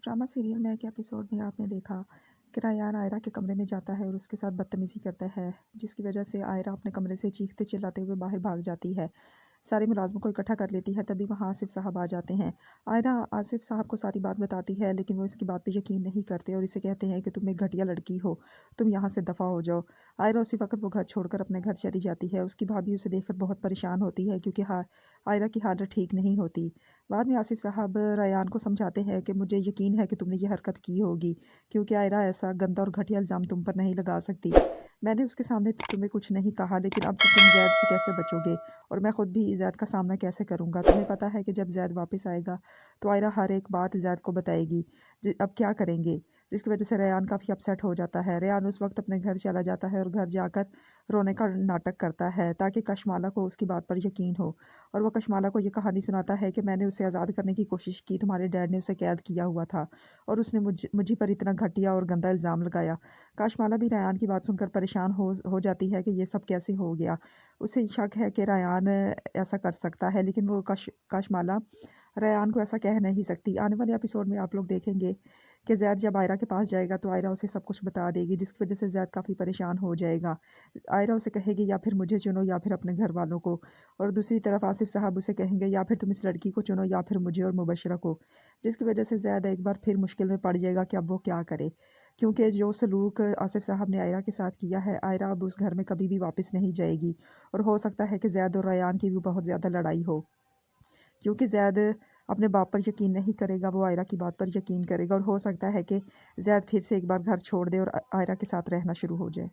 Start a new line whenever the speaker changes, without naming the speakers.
Drama serial में एक episode में आपने देखा कि रायान आयरा के कमरे में जाता है और उसके साथ बदतमीज़ी करता है, जिसकी वजह से आयरा अपने कमरे से चीखते चिल्लाते हुए बाहर भाग जाती है। सारे मुलाज़िमों को इकट्ठा कर लेती है, तभी वहाँ आसिफ साहब आ जाते हैं। आयरा आसिफ साहब को सारी बात बताती है, लेकिन वो इसकी बात पे यकीन नहीं करते और इसे कहते हैं कि तुम एक घटिया लड़की हो, तुम यहाँ से दफ़ा हो जाओ। आयरा उसी वक्त वो घर छोड़कर अपने घर चली जाती है। उसकी भाभी उसे देखकर बहुत परेशान होती है, क्योंकि आयरा की हालत ठीक नहीं होती। बाद में आसिफ साहब रायान को समझाते हैं कि मुझे यकीन है कि तुमने ये हरकत की होगी, क्योंकि आयरा ऐसा गंदा और घटिया इल्ज़ाम तुम पर नहीं लगा सकती। मैंने उसके सामने तुम्हें कुछ नहीं कहा, लेकिन अब तुम जैद से कैसे बचोगे और मैं खुद भी जैद का सामना कैसे करूँगा? तुम्हें पता है कि जब जैद वापस आएगा तो आयरा हर एक बात जैद को बताएगी। अब क्या करेंगे? जिसकी वजह से रेयान काफ़ी अपसेट हो जाता है। रेयान उस वक्त अपने घर चला जाता है और घर जाकर रोने का नाटक करता है, ताकि कशमाला को उसकी बात पर यकीन हो। और वो कशमाला को ये कहानी सुनाता है कि मैंने उसे आज़ाद करने की कोशिश की, तुम्हारे डैड ने उसे कैद किया हुआ था और उसने मुझे पर इतना घटिया और गंदा इल्ज़ाम लगाया। कशमाला भी रेयान की बात सुनकर परेशान हो जाती है कि ये सब कैसे हो गया। उसे शक है कि रेयान ऐसा कर सकता है, लेकिन वो कशमाला रेयान को ऐसा कह नहीं सकती। आने वाले एपिसोड में आप लोग देखेंगे कि ज़ैद जब आयरा के पास जाएगा तो आयरा उसे सब कुछ बता देगी, जिसकी वजह से ज़ैद काफ़ी परेशान हो जाएगा। आयरा उसे कहेगी या फिर मुझे चुनो या फिर अपने घर वालों को, और दूसरी तरफ आसिफ साहब उसे कहेंगे या फिर तुम इस लड़की को चुनो या फिर मुझे और मुबशरा को, जिसकी वजह से ज़ैद एक बार फिर मुश्किल में पड़ जाएगा कि अब वो क्या करे। क्योंकि जो सलूक आसिफ साहब ने आयरा के साथ किया है, आयरा अब उस घर में कभी भी वापस नहीं जाएगी और हो सकता है कि ज़ैद और रयान की भी बहुत ज़्यादा लड़ाई हो, क्योंकि ज़ैद अपने बाप पर यकीन नहीं करेगा, वो आयरा की बात पर यकीन करेगा और हो सकता है कि ज़ैद फिर से एक बार घर छोड़ दे और आयरा के साथ रहना शुरू हो जाए।